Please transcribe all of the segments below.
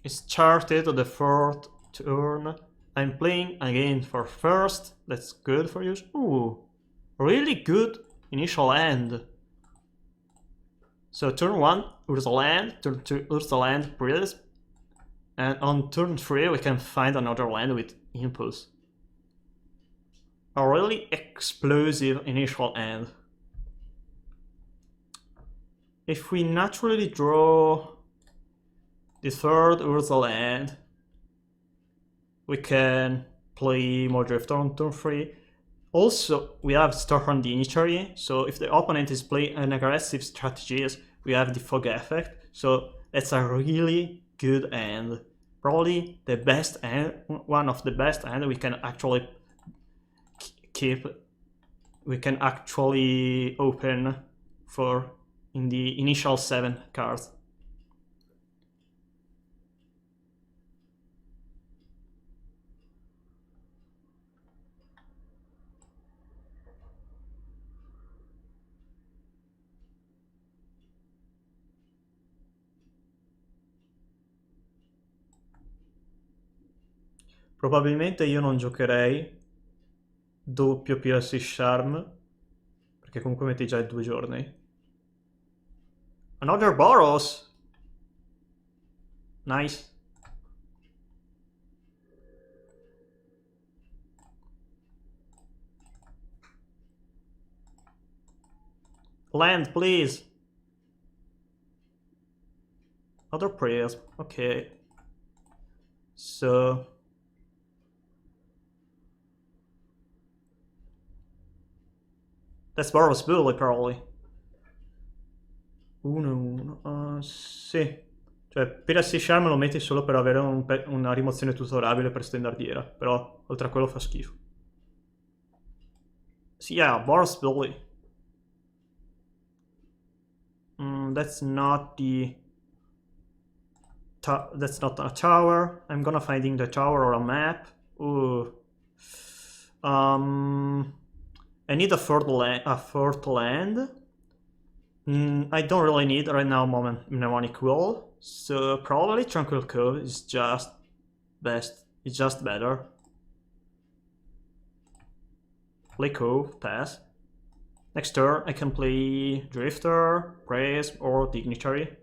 It started the fourth turn. I'm playing again for first. That's good for you. Ooh, really good initial end. So turn 1, Urza land, turn 2, Urza land, Prism. And on turn 3 we can find another land with Impulse. A really explosive initial end. If we naturally draw the third Urza land, we can play more Drifter on turn 3. Also, we have Storm Dignitary, so if the opponent is playing an aggressive strategies, we have the Fog effect, so that's a really good end. Probably the best end, one of the best end we can actually keep, we can actually open for in the initial 7 cards. Probabilmente io non giocherei doppio PLC Charm, perché comunque metti già 2 giorni. Another Boros! Nice. Land, please! Other prayers, okay. So... that's Boros Bully, probably. Sì. Cioè, PLC Charm lo metti solo per avere una rimozione tutorabile per standardiera, però oltre a quello fa schifo. Sì, yeah, Boros Bully. That's not the... that's not a tower. I'm gonna finding the tower or a map. Ooh. I need a fourth land. I don't really need right now Mnemonic Wall, so probably Tranquil Cove is just best. It's just better. Play Cove, pass. Next turn I can play Drifter, Praise, or Dignitary.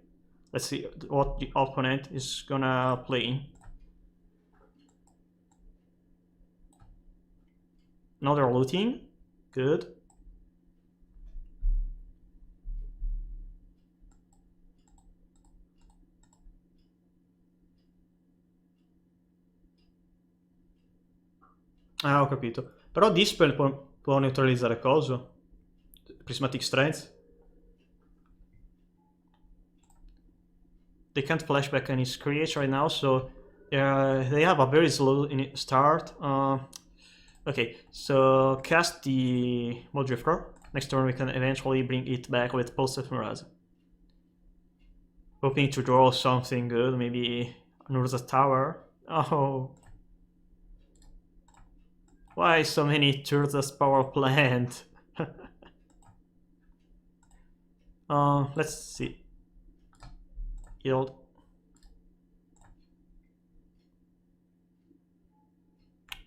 Let's see what the opponent is gonna play. Another looting, good. Ah, ho capito. Però Dispel può neutralizzare coso? Prismatic Strength? They can't flashback any Screech right now, so they have a very slow start. Okay, so cast the Drifter. Next turn we can eventually bring it back with Pulse of Mirage. Hoping to draw something good, maybe Nurza Tower. Oh. Why so many Turtles power plant? Let's see. Yield.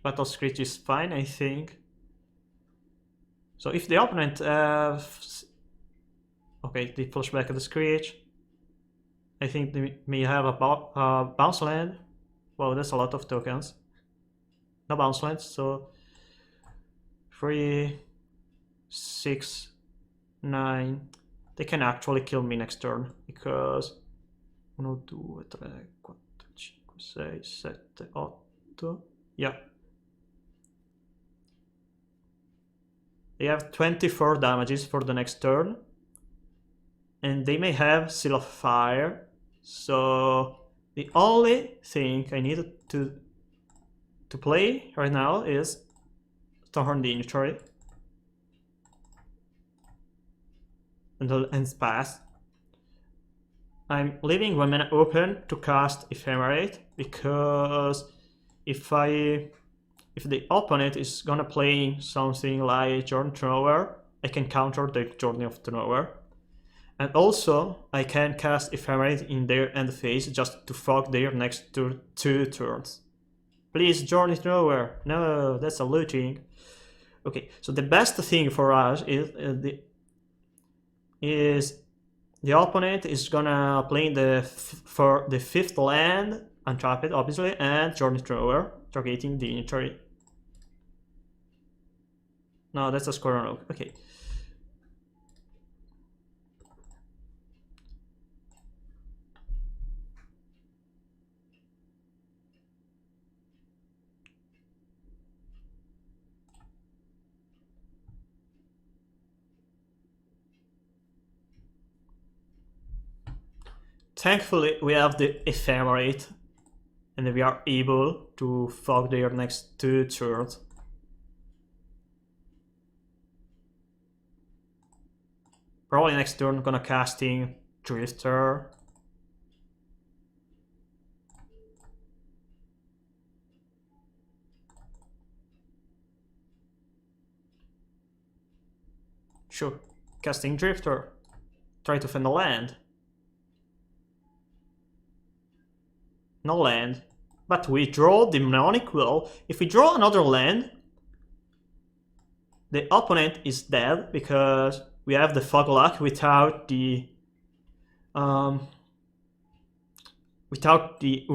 Battle Screech is fine, I think. So if the opponent okay, they push back the Screech. I think they may have a bounce land. Wow, that's a lot of tokens. No bounce lands, so 3, 6, 9. They can actually kill me next turn because 1, 2, 3, 4, 5, 6, 7, 8. Yeah. They have 24 damages for the next turn. And they may have Seal of Fire. So the only thing I need to play right now is Storm Dignitary. Until ends pass. I'm leaving 1 mana open to cast Ephemerate because if the opponent is gonna play something like Journey to Nowhere, I can counter the Journey of Nowhere. And also, I can cast Ephemerate in their end phase just to fuck their next 2 turns. Please, Journey Nowhere. No, that's a looting. Okay, so the best thing for us is the opponent is gonna play for the 5th land, untap it obviously, and Journey Thrower, targeting the inventory. No, that's a square oak. Okay. Thankfully, we have the Ephemerate, and we are able to fuck their next 2 turns. Probably next turn gonna casting Drifter. Sure, casting Drifter. Try to find a land. No land. But we draw Demonic Will. If we draw another land, the opponent is dead because we have the Fogluck without the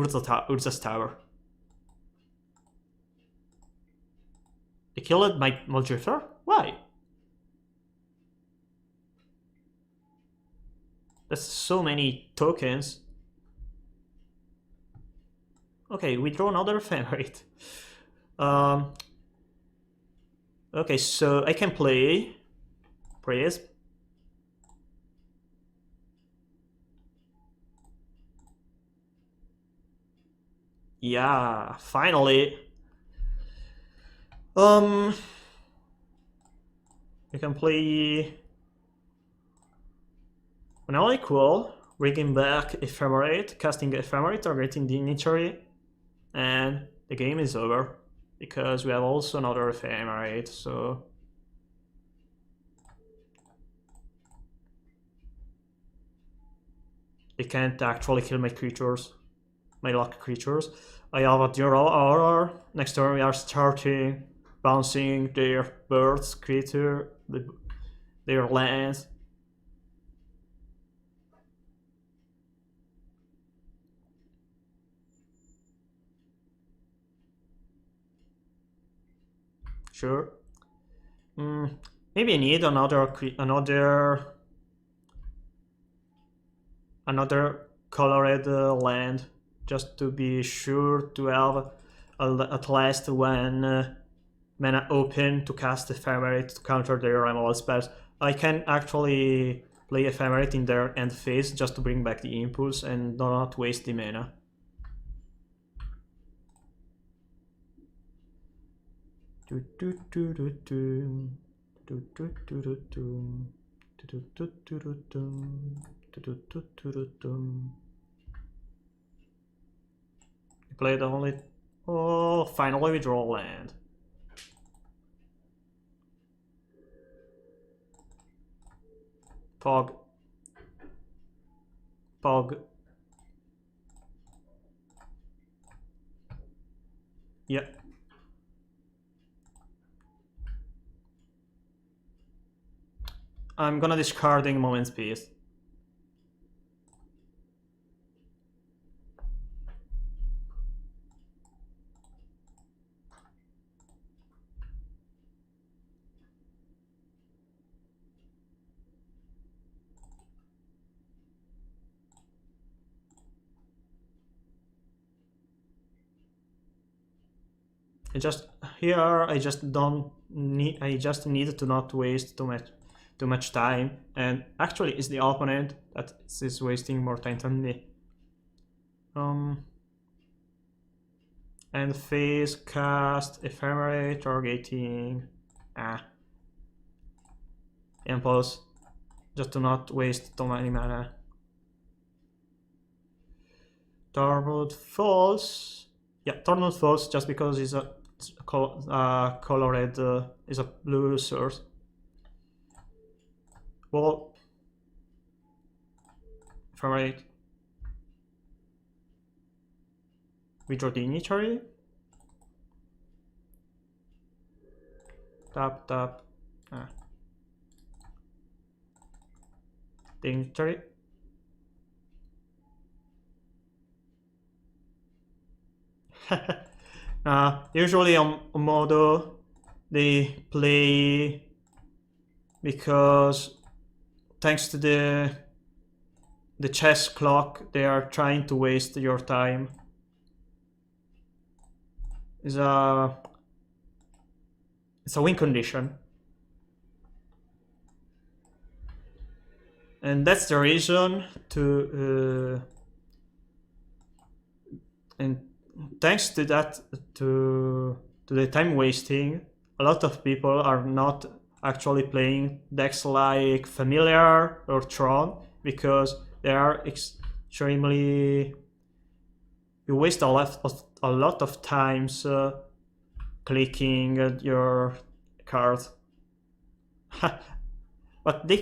Urza's Tower. They killed my Drifter? Why? That's so many tokens. Okay, we draw another Ephemerate. Okay, so I can play Prism. Yeah, finally. We can play now equal, bringing back Ephemerate, casting Ephemerate, targeting the initiatory, and the game is over because we have also another Ephemerate, so it can't actually kill my creatures, my luck creatures. I have a Dural Auror. Next turn we are starting bouncing their birds, creature, their lands. Sure. Maybe I need another colored land just to be sure to have at least one mana open to cast Ephemerate to counter their removal spells. I can actually play Ephemerate in their end phase just to bring back the impulse and not waste the mana. Play the only... Oh, finally we draw land. Pog. Yeah. I'm gonna discarding Moment's Peace. I just need to not waste too much time, and actually it's the opponent that is wasting more time than me. And phase cast Ephemerate targeting impulse just to not waste too many mana. Tornado Falls. Yeah, Tornado Falls just because it's a colored is a blue source. Well, favorite. Withdraw Dignitary. Tap, tap. Dignitary. Usually on Modo, they play because thanks to the chess clock, they are trying to waste your time. It's a win condition. And that's the reason to and thanks to that, to the time wasting, a lot of people are not actually playing decks like Familiar or Tron because they are extremely, you waste a lot of times clicking at your card. But they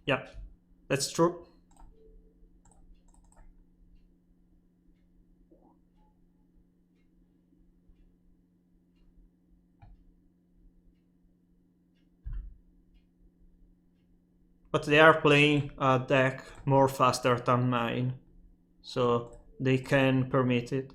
yeah, that's true. But they are playing a deck more faster than mine, so they can permit it.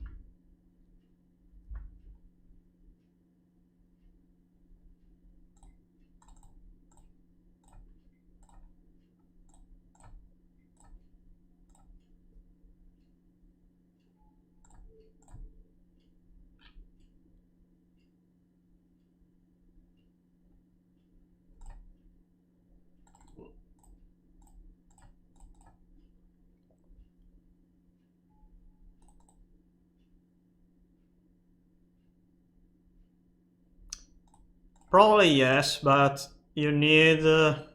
Probably yes, but you need to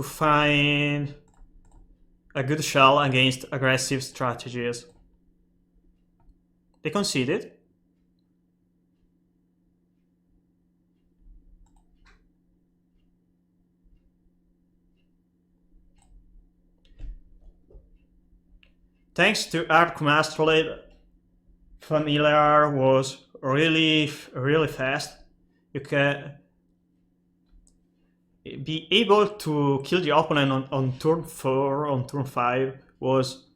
find a good shell against aggressive strategies. They conceded. Thanks to Arc Mastery, Familiar was really fast. You can be able to kill the opponent on turn 4, on turn 5 was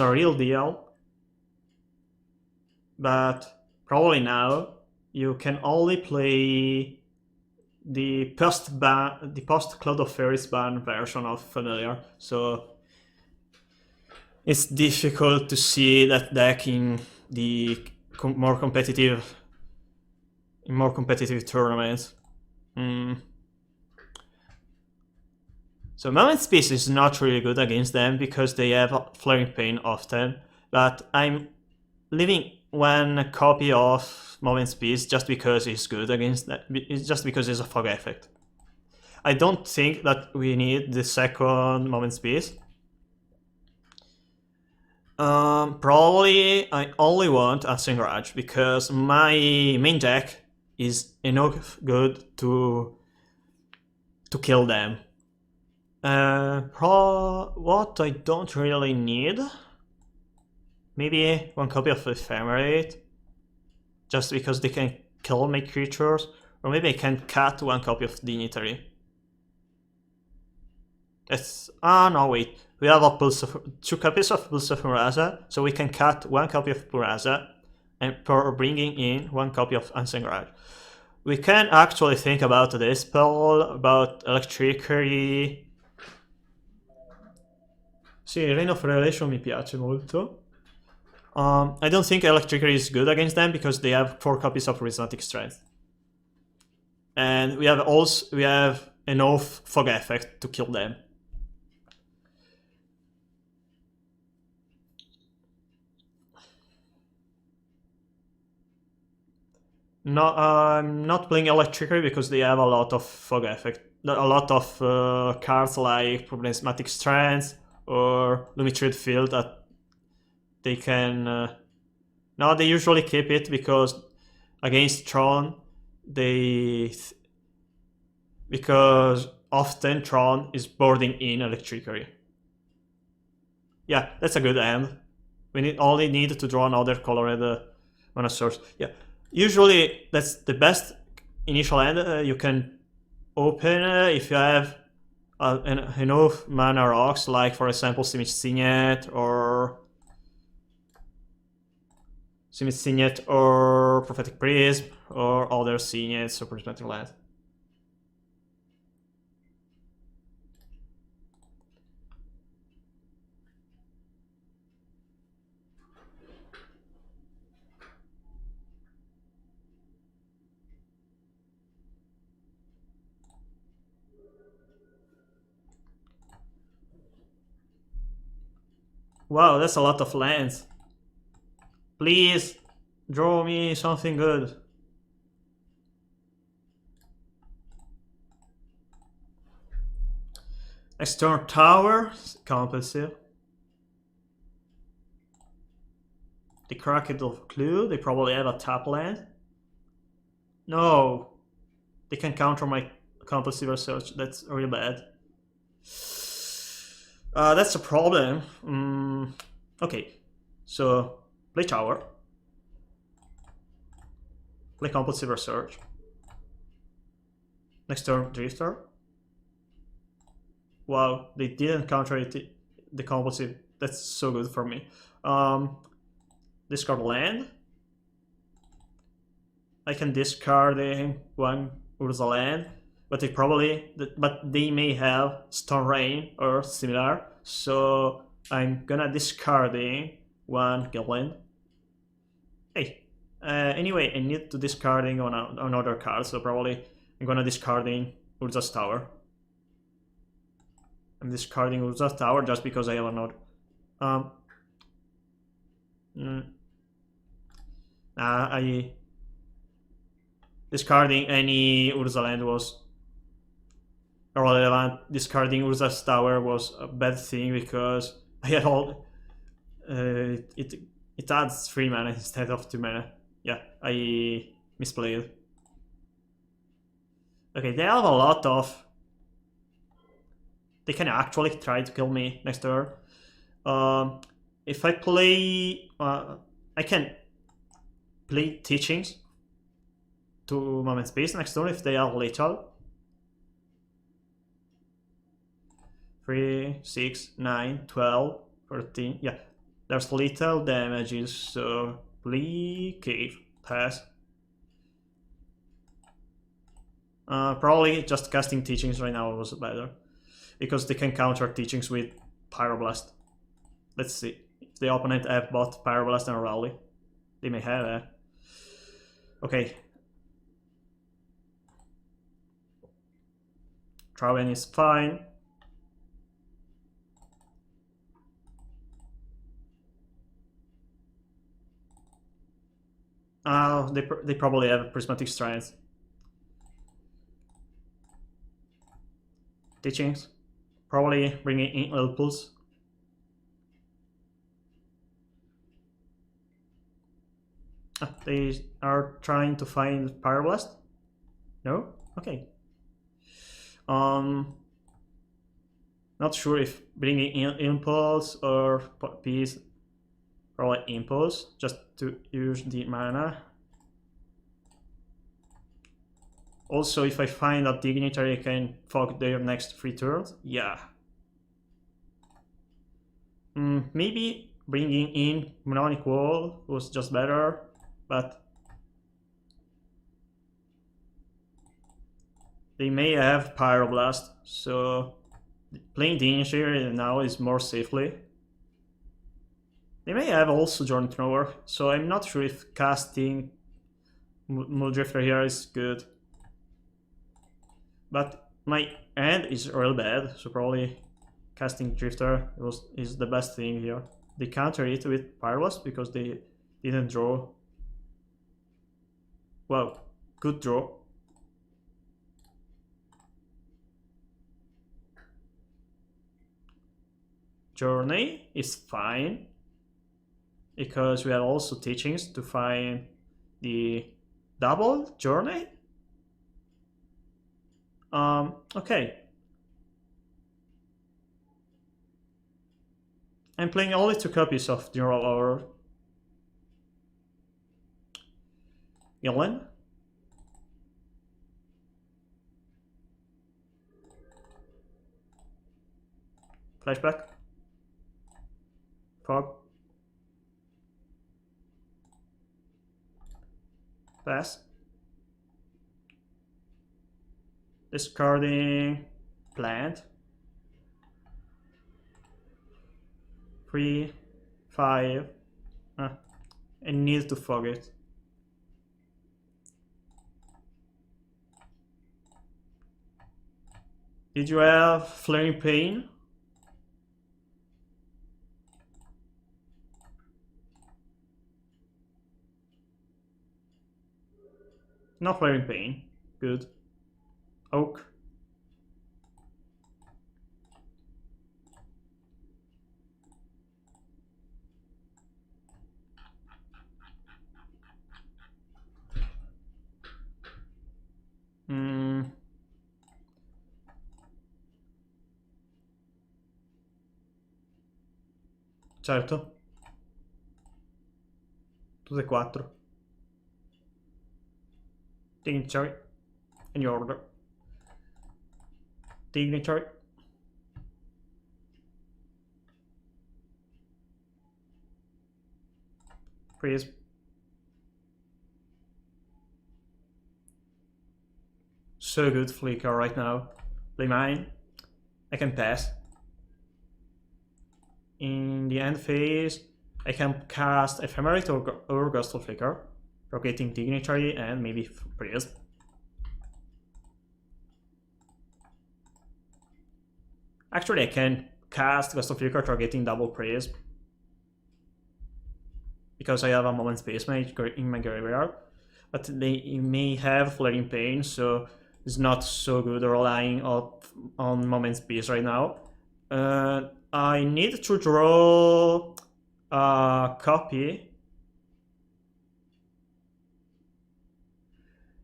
a real deal. But probably now you can only play the post Cloud of Fairies ban version of Familiar, so it's difficult to see that deck in the more competitive tournaments. So Moment Space is not really good against them because they have Flaring Pain often, but I'm leaving one copy of Moment Space just because it's good against that. It's just because it's a fog effect. I don't think that we need the second Moment Space. Probably I only want a Garage because my main deck is enough good to kill them. What I don't really need, maybe one copy of Ephemerate, just because they can kill my creatures, or maybe I can cut one copy of Dignitary. It's no wait, we have a two copies of Pulse of Muraza, so we can cut one copy of Muraza, and for bringing in one copy of Ancient Garage. We can actually think about this spell, about Electricity. Sì, Reign of Revelation mi piace molto. I don't think Electricity is good against them because they have 4 copies of Prismatic Strength. And we have enough Fog Effect to kill them. No, I'm not playing Electricity because they have a lot of Fog Effect. A lot of cards like Prismatic Strength or Lumitrid Field that they can... no, they usually keep it because against Tron, they because often Tron is boarding in electrically. Yeah, that's a good end. We only need to draw another colored mana source. Yeah, usually that's the best initial end you can open if you have enough mana rocks, like for example Simic Signet or Prophetic Prism or other Signets or Prismatic Land. Wow, that's a lot of lands. Please draw me something good. External Tower, compulsive. The Cracked of Clue, they probably have a tap land. No, they can counter my compulsive research. That's really bad. That's a problem. Okay, so play Tower. Play compulsive research. Next turn, Drifter. Wow, they didn't counter it, the compulsive. That's so good for me. Discard land. I can discard one Urza land, but they may have Stone Rain or similar. So I'm gonna discarding one Gilland. Hey, anyway, I need to discarding on another card, so probably I'm gonna discarding Urza's Tower. I'm discarding Urza's Tower just because I have another. I discarding any Urza land was irrelevant. Discarding Urza's Tower was a bad thing because I had all. It adds 3 mana instead of 2 mana. Yeah, I misplayed. Okay, they have a lot of. They can actually try to kill me next turn. If I play, I can play Teachings to Moment Space next turn if they are lethal. 3, 6, 9, 12, 13. Yeah, there's lethal damages, so play Cave. Pass. Probably just casting Teachings right now was better, because they can counter Teachings with Pyroblast. Let's see. If the opponent have both Pyroblast and Rally. They may have that. Okay. Traven is fine. They probably have Prismatic Strands. Teachings. Probably bringing in Impulse. They are trying to find Pyroblast? No? Okay. Not sure if bringing in Impulse or Peace. Probably Impulse, just to use the mana. Also, if I find a Dignitary, I can fog their next 3 turns. Yeah. Maybe bringing in Mnemonic Wall was just better, but they may have Pyroblast, so playing Dignitary now is more safely. They may have also Jordan Thrower, so I'm not sure if casting Muldrifter here is good. But my hand is real bad, so probably casting Drifter is the best thing here. They counter it with Pyroblast because they didn't draw. Wow, good draw. Journey is fine, because we have also Teachings to find the double Journey. Okay. I'm playing only 2 copies of General Order. Yellen. Flashback. Fog. Pass. Discarding. Plant. 3, 5. I need to fog it. Did you have Flaring Pain? No Flaring Pain. Good. Oak. Certo. Tutte e 4. Dignitary. In order. Dignitary. Freeze. So good Flicker right now. Play mine. I can pass. In the end phase, I can cast Ephemerate or Ghost of Flicker, rotating Dignitary and maybe Priest. Actually, I can cast Ghost of Flicker targeting double Priest, because I have a Moment Space Mage in my graveyard, but they may have Flaring Pain, so it's not so good relying on Moment Space right now. I need to draw a copy.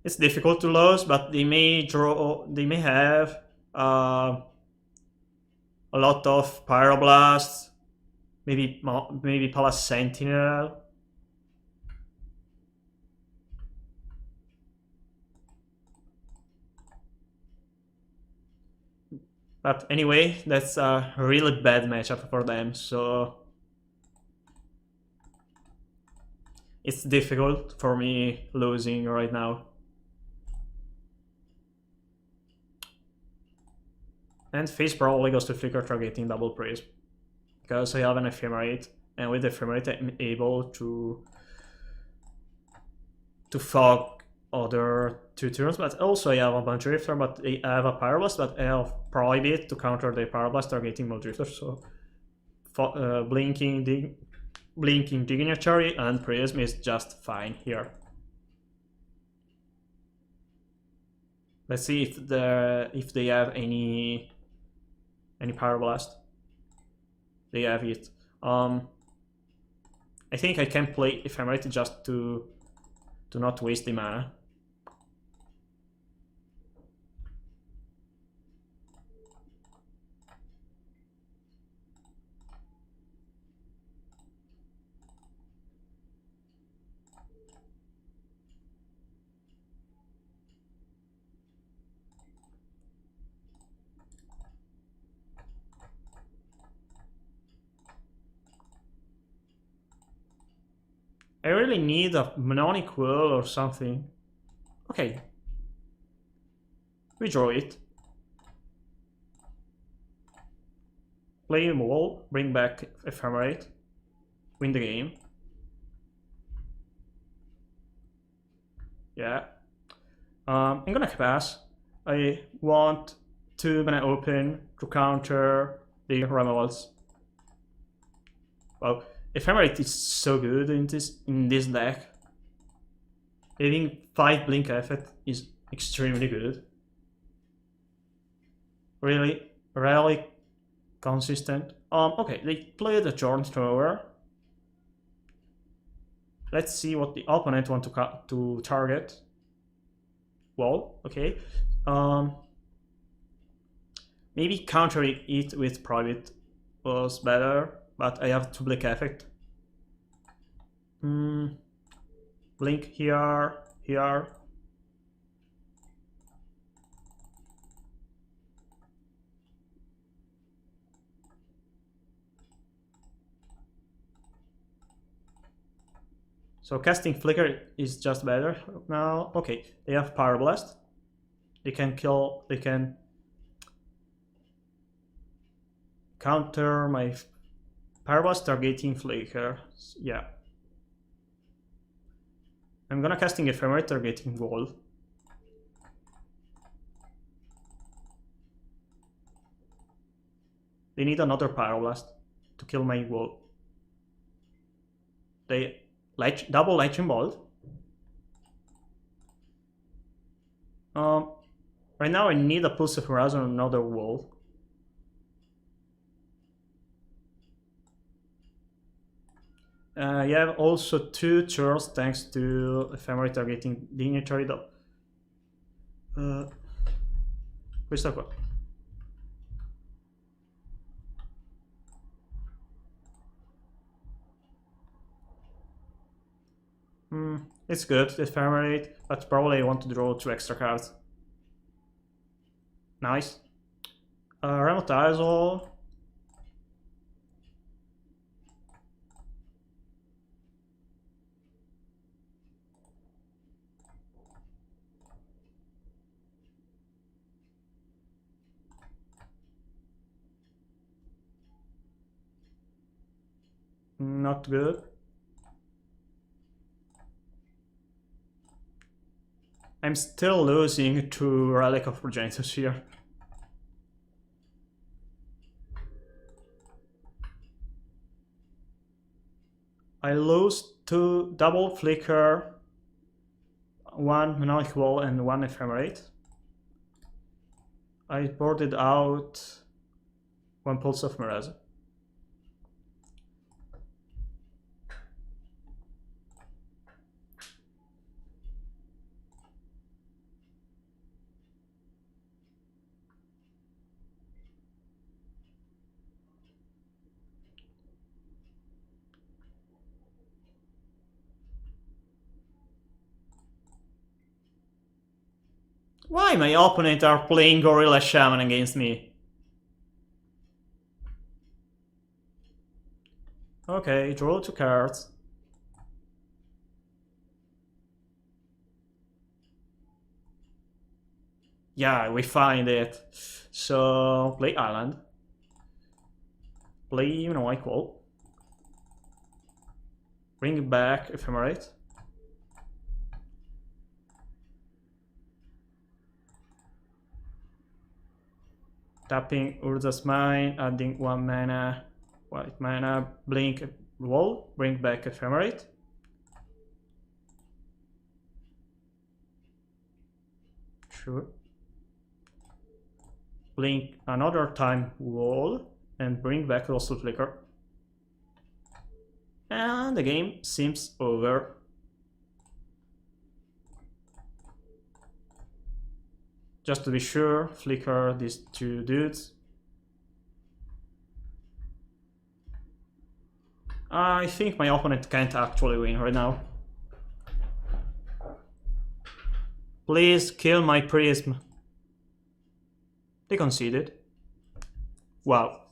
It's difficult to lose, but they may have a lot of Pyroblasts, maybe Palace Sentinel. But anyway, that's a really bad matchup for them, so it's difficult for me losing right now. And face probably goes to Flicker targeting double Praise, because I have an Ephemerate, and with Ephemerate I'm able to fog other 2 turns, but also I have a Muldrifter, but I have a Pyroblast, but I have Prohibit to counter the Pyroblast targeting Muldrifter, so blinking Dignitary and Prism is just fine here. Let's see if they have any Pyroblast. They have it. I think I can play Ephemerate just to not waste the mana. I really need a Mnemonic Quill or something. Okay. We draw it. Play a wall, bring back Ephemerate, win the game. Yeah. I'm gonna pass. I want 2 mana open to counter the removals. Wow. Ephemerate is so good in this deck. Having 5 blink effect is extremely good. Really consistent. Okay, they played a Jorn Thrower. Let's see what the opponent want to target. Wall, okay. Maybe countering it with private was better, but I have to blink effect. Blink here, here. So casting Flicker is just better now. Okay, they have Power Blast. They can kill, they can counter my Power Blast targeting Flicker. Yeah. I'm gonna casting Ephemerate targeting Wall. They need another Power Blast to kill my Wall. They double Lightning Bolt. Right now I need a Pulse of Horizon on another Wall. You have also 2 churls thanks to Ephemerate targeting Dignitary though. Questo qua. It's good, Ephemerate, but probably I want to draw 2 extra cards. Nice. Remotizel. Not good. I'm still losing to Relic of Progenitus here. I lose 2 double Flicker, 1 Mnemonic Wall and 1 Ephemerate. I boarded out 1 Pulse of Mirage. Why my opponent are playing Gorilla Shaman against me? Okay, draw 2 cards. Yeah, we find it. So, play Island. Play Mnemonic Wall. Bring back Ephemerate. Tapping Urza's Mine, adding 1 mana, white mana, blink Wall, bring back Ephemerate. Sure. Blink another time Wall, and bring back Lost Flicker. And the game seems over. Just to be sure, Flicker these 2 dudes. I think my opponent can't actually win right now. Please kill my Prism. They conceded. Wow.